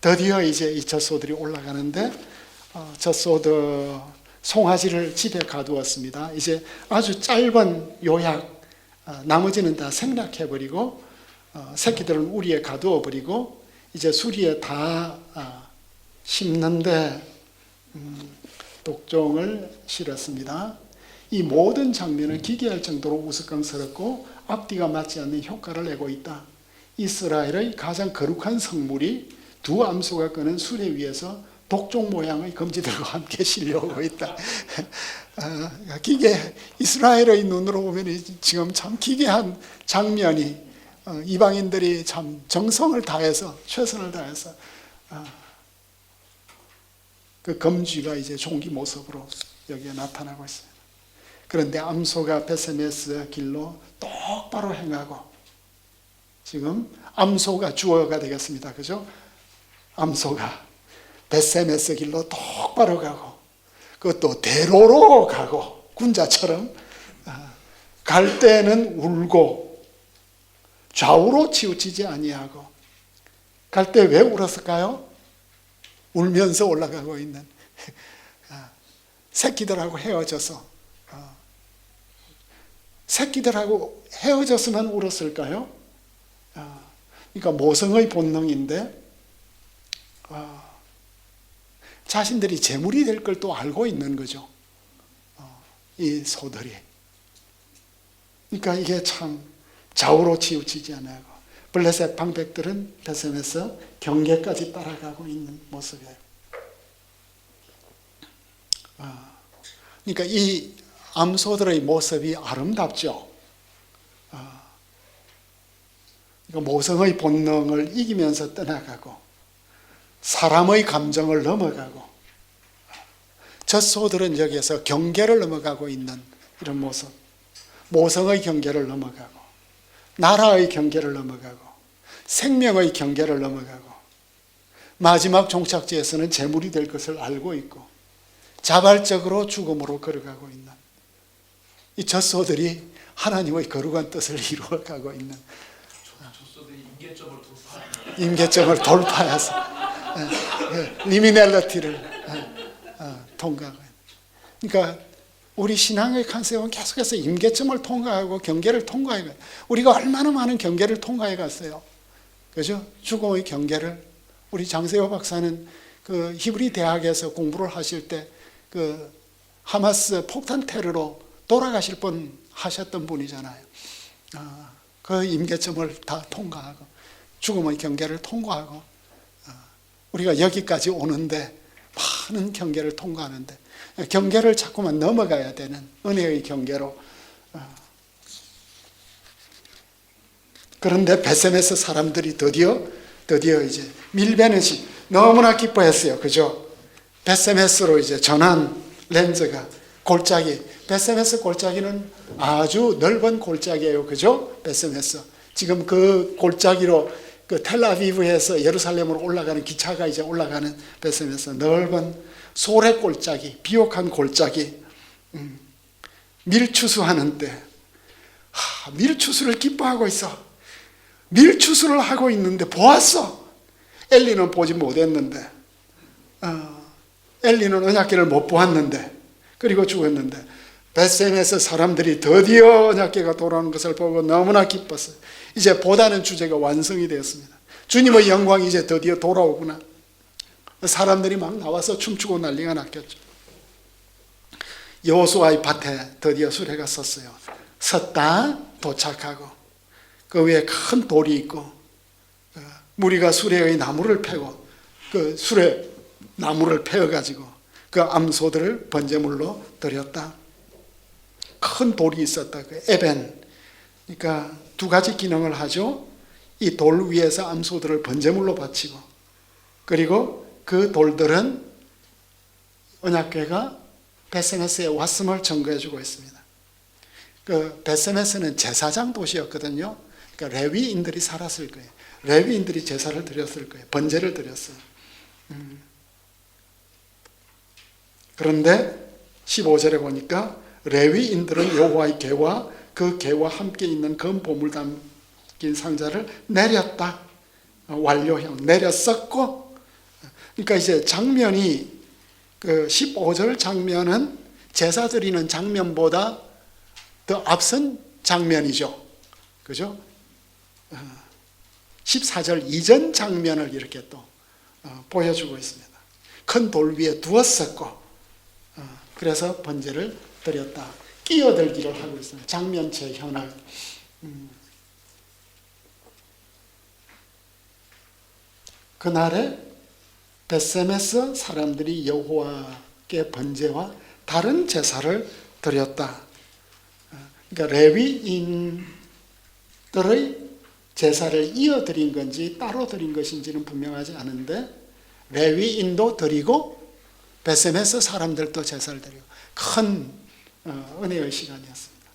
드디어 이제 이 젖소들이 올라가는데 젖소들 송아지를 집에 가두었습니다. 이제 아주 짧은 요약, 나머지는 다 생략해버리고 새끼들은 우리에 가두어버리고 이제 수리에 다 심는데 독종을 실었습니다. 이 모든 장면은 기괴할 정도로 우스꽝스럽고 앞뒤가 맞지 않는 효과를 내고 있다. 이스라엘의 가장 거룩한 성물이 두 암소가 끄는 수레 위에서 독종 모양의 검지들과 함께 실려오고 있다. 이스라엘의 눈으로 보면 지금 참 기괴한 장면이 이방인들이 참 정성을 다해서 최선을 다해서 그 검쥐가 이제 종기 모습으로 여기에 나타나고 있습니다. 그런데 암소가 베세메스 길로 똑바로 행하고 지금 암소가 주어가 되겠습니다. 그죠? 암소가 베세메스 길로 똑바로 가고 그것도 대로로 가고 군자처럼 갈 때는 울고 좌우로 치우치지 아니하고 갈 때 왜 울었을까요? 울면서 올라가고 있는 새끼들하고 헤어져서 새끼들하고 헤어졌으면 울었을까요? 그러니까 모성의 본능인데 자신들이 재물이 될 걸 또 알고 있는 거죠. 이 소들이. 그러니까 이게 참 좌우로 치우치지 않아요. 블레셋 방백들은 베셈에서 경계까지 따라가고 있는 모습이에요. 그러니까 이 암소들의 모습이 아름답죠. 그러니까 모성의 본능을 이기면서 떠나가고 사람의 감정을 넘어가고 젖소들은 여기에서 경계를 넘어가고 있는 이런 모습, 모성의 경계를 넘어가고 나라의 경계를 넘어가고 생명의 경계를 넘어가고 마지막 종착지에서는 재물이 될 것을 알고 있고 자발적으로 죽음으로 걸어가고 있는 이 젖소들이 하나님의 거룩한 뜻을 이루어가고 있는 임계점을 돌파해서 리미넬러티를 통과하고 있는. 그러니까 우리 신앙의 컨셉은 계속해서 임계점을 통과하고 경계를 통과해 가요. 우리가 얼마나 많은 경계를 통과해 갔어요. 그죠? 죽음의 경계를. 우리 장세호 박사는 그 히브리 대학에서 공부를 하실 때 그 하마스 폭탄 테러로 돌아가실 분 하셨던 분이잖아요. 그 임계점을 다 통과하고 죽음의 경계를 통과하고 우리가 여기까지 오는데 많은 경계를 통과하는데 경계를 자꾸만 넘어가야 되는 은혜의 경계로. 그런데 베셈에서 사람들이 드디어 이제 밀베넷이 너무나 기뻐했어요. 그죠? 베셈에스로 이제 전환 렌즈가 골짜기. 베셈에스 골짜기는 아주 넓은 골짜기예요. 그죠? 베셈에스. 지금 그 골짜기로 그 텔아비브에서 예루살렘으로 올라가는 기차가 이제 올라가는 베셈에서 넓은 소래 골짜기, 비옥한 골짜기, 밀추수하는 때 밀추수를 기뻐하고 있어. 밀추수를 하고 있는데 보았어. 엘리는 보지 못했는데 엘리는 언약궤를 못 보았는데 그리고 죽었는데 베셈에서 사람들이 드디어 언약궤가 돌아오는 것을 보고 너무나 기뻤어요. 이제 보다는 주제가 완성이 되었습니다. 주님의 영광이 이제 드디어 돌아오구나. 사람들이 막 나와서 춤추고 난리가 났겠죠. 여호수아의 밭에 드디어 수레가 섰어요. 섰다 도착하고 그 위에 큰 돌이 있고 무리가 수레의 나무를 패고 그 수레 나무를 패어가지고 그 암소들을 번제물로 드렸다. 큰 돌이 있었다. 그 에벤. 그러니까 두 가지 기능을 하죠. 이 돌 위에서 암소들을 번제물로 바치고 그리고 그 돌들은 언약궤가 베세메스에 왔음을 증거해주고 있습니다. 그 베세메스는 제사장 도시였거든요. 그러니까 레위인들이 살았을 거예요. 레위인들이 제사를 드렸을 거예요. 번제를 드렸어요. 그런데 15절에 보니까 레위인들은 여호와의 궤와 그 궤와 함께 있는 금 보물 담긴 상자를 내렸다. 완료형 내렸었고 그러니까 이제 장면이 그 15절 장면은 제사 드리는 장면보다 더 앞선 장면이죠. 그죠? 14절 이전 장면을 이렇게 또 보여주고 있습니다. 큰 돌 위에 두었었고, 그래서 번제를 드렸다. 끼어들기를 하고 있습니다. 장면 재현을. 그날에 벳셈에서 사람들이 여호와께 번제와 다른 제사를 드렸다. 그러니까 레위인들의 제사를 이어드린 건지 따로 드린 것인지는 분명하지 않은데, 레위인도 드리고 벳셈에서 사람들도 제사를 드리고 큰 은혜의 시간이었습니다.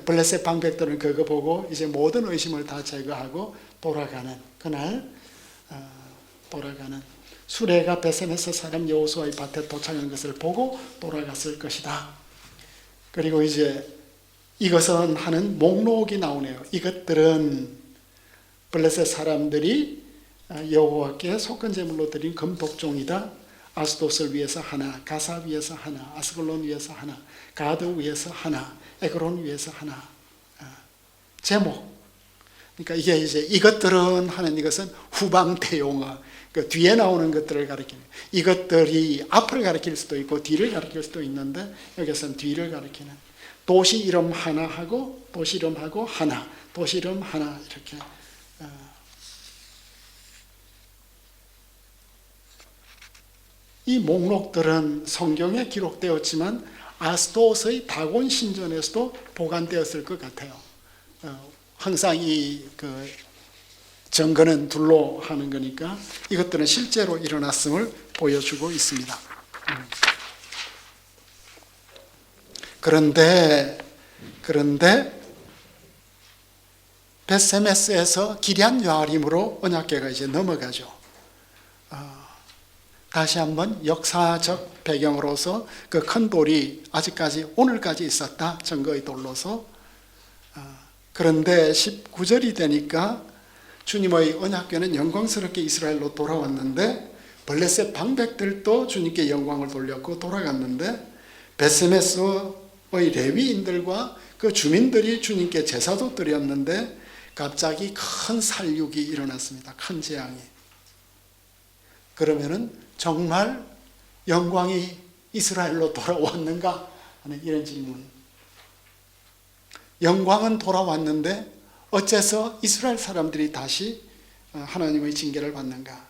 블레셋 방백들은 그거 보고 이제 모든 의심을 다 제거하고 돌아가는 그날, 돌아가는 수레가 벳셈에서 사람 여호수아의 밭에 도착한 것을 보고 돌아갔을 것이다. 그리고 이제 이것은 하는 목록이 나오네요. 이것들은 블레셋 사람들이 여호와께 속건 제물로 드린 금독종이다. 아스돗을 위해서 하나, 가사 위해서 하나, 아스글론 위해서 하나, 가드 위해서 하나, 에그론 위해서 하나. 제목. 그러니까 이게 이제 이것들은 하는 이것은 후방 대용어. 그 뒤에 나오는 것들을 가리키는. 이것들이 앞을 가리킬 수도 있고 뒤를 가리킬 수도 있는데 여기서는 뒤를 가리키는. 도시 이름 하나 하고 도시 이름하고 하나, 도시 이름 하나 이렇게. 이 목록들은 성경에 기록되었지만 아스돗의 다곤 신전에서도 보관되었을 것 같아요. 항상 이 정거는 둘로 하는 거니까 이것들은 실제로 일어났음을 보여주고 있습니다. 그런데 벳세메스에서 기럇 여아림으로 언약궤가 이제 넘어가죠. 다시 한번 역사적 배경으로서 그 큰 돌이 아직까지 오늘까지 있었다. 증거의 돌로서. 그런데 19절이 되니까 주님의 언약궤는 영광스럽게 이스라엘로 돌아왔는데 블레셋 방백들도 주님께 영광을 돌렸고 돌아갔는데 벳세메스의 레위인들과 그 주민들이 주님께 제사도 드렸는데 갑자기 큰 살육이 일어났습니다. 큰 재앙이. 그러면은 정말 영광이 이스라엘로 돌아왔는가 하는 이런 질문. 영광은 돌아왔는데 어째서 이스라엘 사람들이 다시 하나님의 징계를 받는가?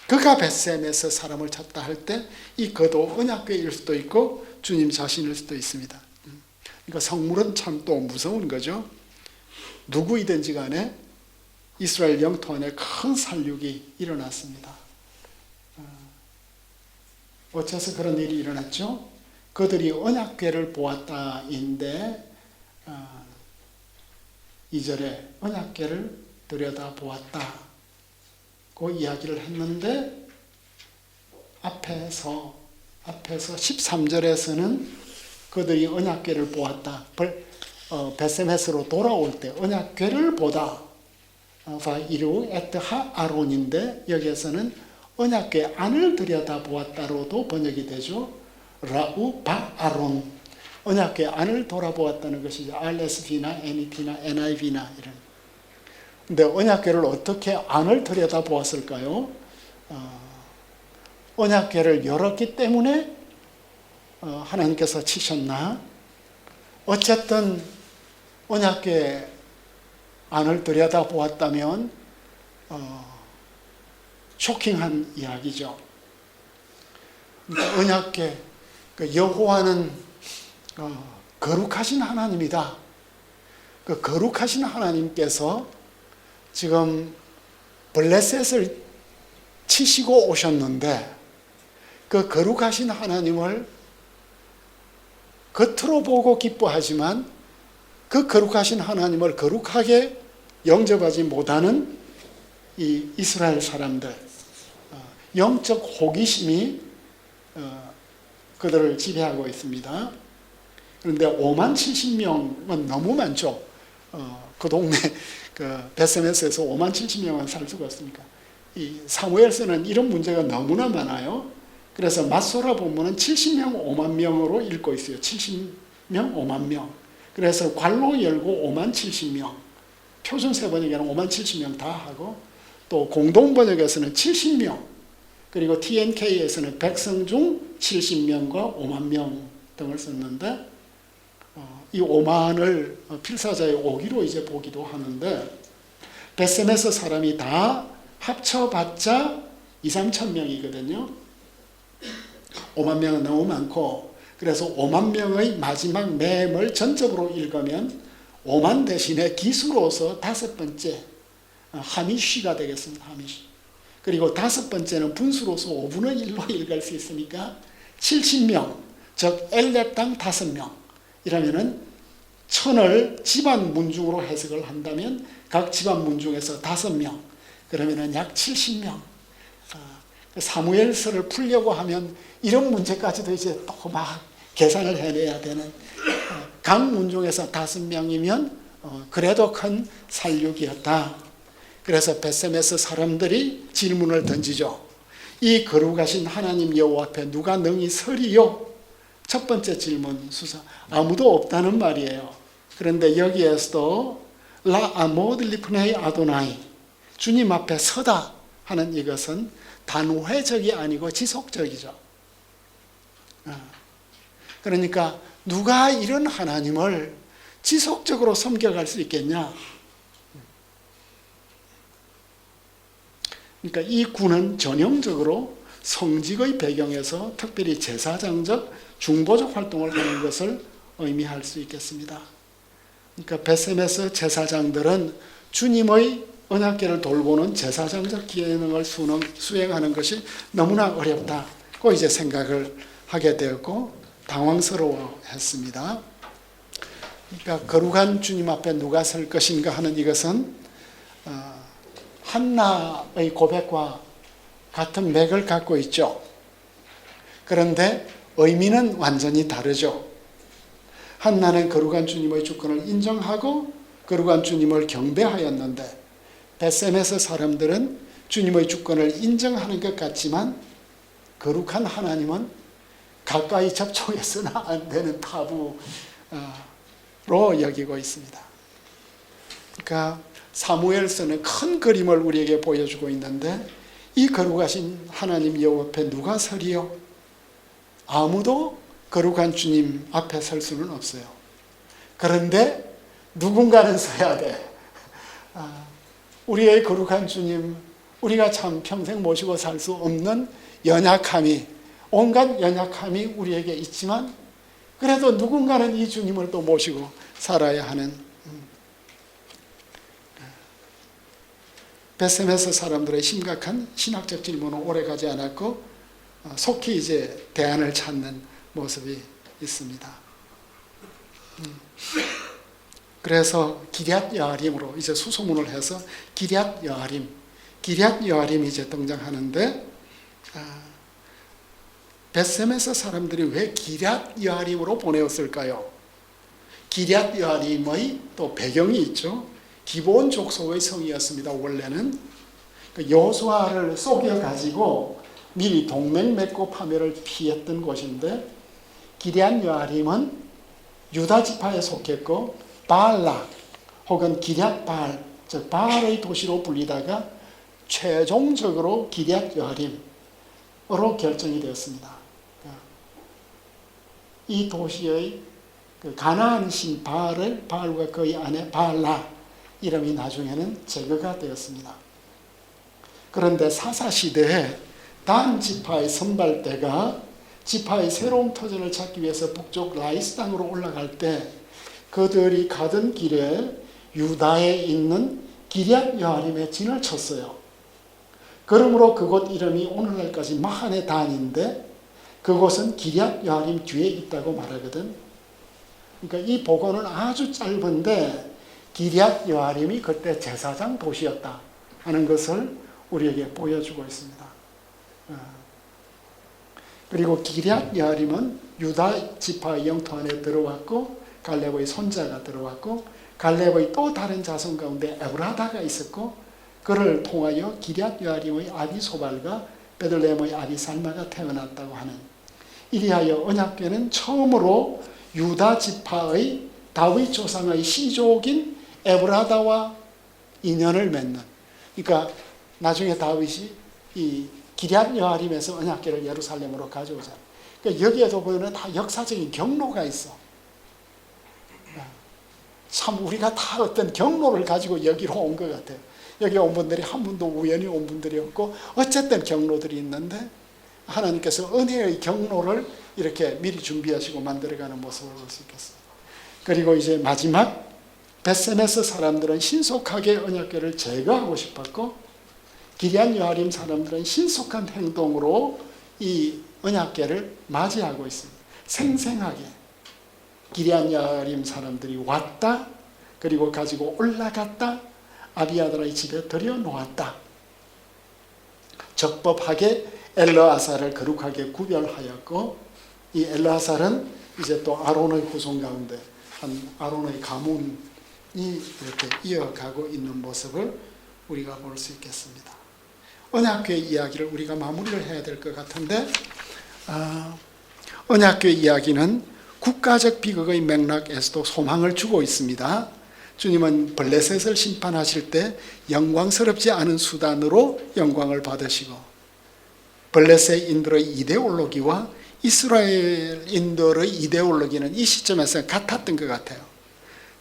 그가 벳셈에서 사람을 찾다 할 때 이 그도 언약궤일 수도 있고 주님 자신일 수도 있습니다. 그러니까 성물은 참 또 무서운 거죠. 누구이든지 간에 이스라엘 영토 안에 큰 살육이 일어났습니다. 어째서 그런 일이 일어났죠? 그들이 언약궤를 보았다인데 2절에 언약궤를 들여다보았다 그 이야기를 했는데 앞에서 13절에서는 그들이 언약궤를 보았다. 벳세메스로 돌아올 때 언약궤를 보다 바이루 에트하 아론인데 여기에서는 언약궤 안을 들여다보았다로도 번역이 되죠. 라우 바 아론. 언약궤 안을 돌아보았다는 것이죠. RSV나 NET나 NIV나 이런. 근데 언약궤를 어떻게 안을 들여다보았을까요? 언약궤를 열었기 때문에 하나님께서 치셨나? 어쨌든 언약궤 안을 들여다보았다면 쇼킹한 이야기죠. 그러니까 언약궤, 여호와는 거룩하신 하나님이다. 그 거룩하신 하나님께서 지금 블레셋을 치시고 오셨는데 그 거룩하신 하나님을 겉으로 보고 기뻐하지만 그 거룩하신 하나님을 거룩하게 영접하지 못하는 이 이스라엘 사람들, 영적 호기심이 그들을 지배하고 있습니다. 그런데 5만 70명은 너무 많죠. 그 동네 베세메스에서 5만 70명은 살 수가 없으니까 이 사무엘서는 이런 문제가 너무나 많아요. 그래서 맞소라 본문은 70명 5만 명으로 읽고 있어요. 70명 5만 명. 그래서 괄호 열고 5만 70명. 표준세 번역에는 5만 70명 다 하고, 또 공동 번역에서는 70명, 그리고 TNK에서는 백성 중 70명과 5만 명 등을 썼는데, 이 5만을 필사자의 오기로 이제 보기도 하는데, 베세메스 사람이 다 합쳐봤자 2, 3천 명이거든요. 5만 명은 너무 많고, 그래서 5만 명의 마지막 맴을 전적으로 읽으면 5만 대신에 기수로서 5번째 하미쉬가 되겠습니다. 하미쉬. 그리고 5번째는 분수로서 5분의 1로 읽을 수 있으니까 70명, 즉 엘렙당 5명 이라면은 1000을 집안 문중으로 해석을 한다면 각 집안 문중에서 5명, 그러면은 약 70명. 사무엘서를 풀려고 하면 이런 문제까지도 이제 또 막 계산을 해내야 되는, 각 문중에서 5명이면 그래도 큰 살육이었다. 그래서 베세메스 사람들이 질문을 던지죠. 이 거룩하신 하나님 여호와 앞에 누가 능히 서리요? 첫 번째 질문 수사. 아무도 없다는 말이에요. 그런데 여기에서도 라 아모드 리프네이 아도나이, 주님 앞에 서다 하는 이것은 단회적이 아니고 지속적이죠. 그러니까 누가 이런 하나님을 지속적으로 섬겨갈 수 있겠냐? 그러니까 이 구는 전형적으로 성직의 배경에서 특별히 제사장적, 중보적 활동을 하는 것을 의미할 수 있겠습니다. 그러니까 베세메스 제사장들은 주님의 언약궤를 돌보는 제사장적 기능을 수행하는 것이 너무나 어렵다고 이제 생각을 하게 되었고 당황스러워했습니다. 그러니까 거룩한 주님 앞에 누가 설 것인가 하는 이것은 한나의 고백과 같은 맥을 갖고 있죠. 그런데 의미는 완전히 다르죠. 한나는 거룩한 주님의 주권을 인정하고 거룩한 주님을 경배하였는데, 베세메스 사람들은 주님의 주권을 인정하는 것 같지만 거룩한 하나님은 가까이 접촉해서는 안 되는 타부로 여기고 있습니다. 그러니까 사무엘서는 큰 그림을 우리에게 보여주고 있는데, 이 거룩하신 하나님 여호와 앞에 누가 서리요? 아무도 거룩한 주님 앞에 설 수는 없어요. 그런데 누군가는 서야 돼. 우리의 거룩한 주님, 우리가 참 평생 모시고 살 수 없는 연약함이, 온갖 연약함이 우리에게 있지만 그래도 누군가는 이 주님을 또 모시고 살아야 하는, 베세메스 사람들의 심각한 신학적 질문은 오래가지 않았고 속히 이제 대안을 찾는 모습이 있습니다. 그래서 기럇 여아림으로 이제 수소문을 해서 기럇 여아림이 이제 등장하는데, 베세메스 사람들이 왜 기럇 여아림으로 보내었을까요? 기럇 여아림의 또 배경이 있죠. 기본 족속의 성이었습니다. 원래는 여호수아를 속여 가지고 미리 동맹 맺고 파멸을 피했던 곳인데, 기럇 여아림은 유다 지파에 속했고 바알락 혹은 기럇 바알, 즉 바알의 도시로 불리다가 최종적으로 기럇 여아림으로 결정이 되었습니다. 이 도시의 가나안 신 바알과 그의 아내 바알라 이름이 나중에는 제거가 되었습니다. 그런데 사사시대에 단 지파의 선발대가 지파의 새로운 터전을 찾기 위해서 북쪽 라이스 땅으로 올라갈 때 그들이 가던 길에 유다에 있는 기럇 여아림에 진을 쳤어요. 그러므로 그곳 이름이 오늘날까지 마하네 단인데, 그곳은 기럇 여아림 뒤에 있다고 말하거든. 그러니까 이 복원은 아주 짧은데 기럇 여아림이 그때 제사장 도시였다 하는 것을 우리에게 보여주고 있습니다. 그리고 기럇 여아림은 유다 지파의 영토 안에 들어왔고 갈렙의 손자가 들어왔고 갈렙의 또 다른 자손 가운데 에브라다가 있었고 그를 통하여 기럇 여아림의 아비소발과 베들레헴의 아비살마가 태어났다고 하는, 이리하여 언약궤는 처음으로 유다 지파의 다윗 조상의 시족인 에브라다와 인연을 맺는, 그러니까 나중에 다윗이 이 기럇 여아림에서 언약궤를 예루살렘으로 가져오잖아요. 그러니까 여기에도 보면 다 역사적인 경로가 있어. 참 우리가 다 어떤 경로를 가지고 여기로 온 것 같아요. 여기 온 분들이 한 분도 우연히 온 분들이 없고 어쨌든 경로들이 있는데 하나님께서 은혜의 경로를 이렇게 미리 준비하시고 만들어가는 모습을 볼 수 있겠습니다. 그리고 이제 마지막 벳세메스 사람들은 신속하게 언약궤를 제거하고 싶었고 기럇 여아림 사람들은 신속한 행동으로 이 언약궤를 맞이하고 있습니다. 생생하게 기럇 여아림 사람들이 왔다, 그리고 가지고 올라갔다, 아비아달의 집에 들여놓았다. 적법하게 엘르아살을 거룩하게 구별하였고, 이 엘르아살은 이제 또 아론의 후손 가운데 한 아론의 가문이 이렇게 이어가고 있는 모습을 우리가 볼 수 있겠습니다. 언약궤 이야기를 우리가 마무리를 해야 될 것 같은데, 언약궤 이야기는 국가적 비극의 맥락에서도 소망을 주고 있습니다. 주님은 블레셋을 심판하실 때 영광스럽지 않은 수단으로 영광을 받으시고, 블레셋인들의 이데올로기와 이스라엘인들의 이데올로기는 이 시점에서 같았던 것 같아요.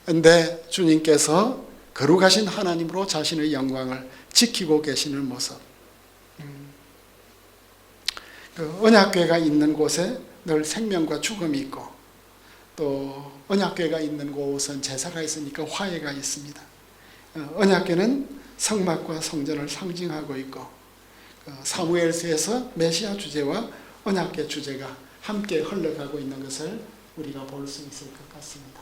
그런데 주님께서 거룩하신 하나님으로 자신의 영광을 지키고 계시는 모습, 그 언약궤가 있는 곳에 늘 생명과 죽음이 있고, 또 언약궤가 있는 곳은 제사가 있으니까 화해가 있습니다. 언약궤는 성막과 성전을 상징하고 있고, 사무엘서에서 메시아 주제와 언약궤 주제가 함께 흘러가고 있는 것을 우리가 볼 수 있을 것 같습니다.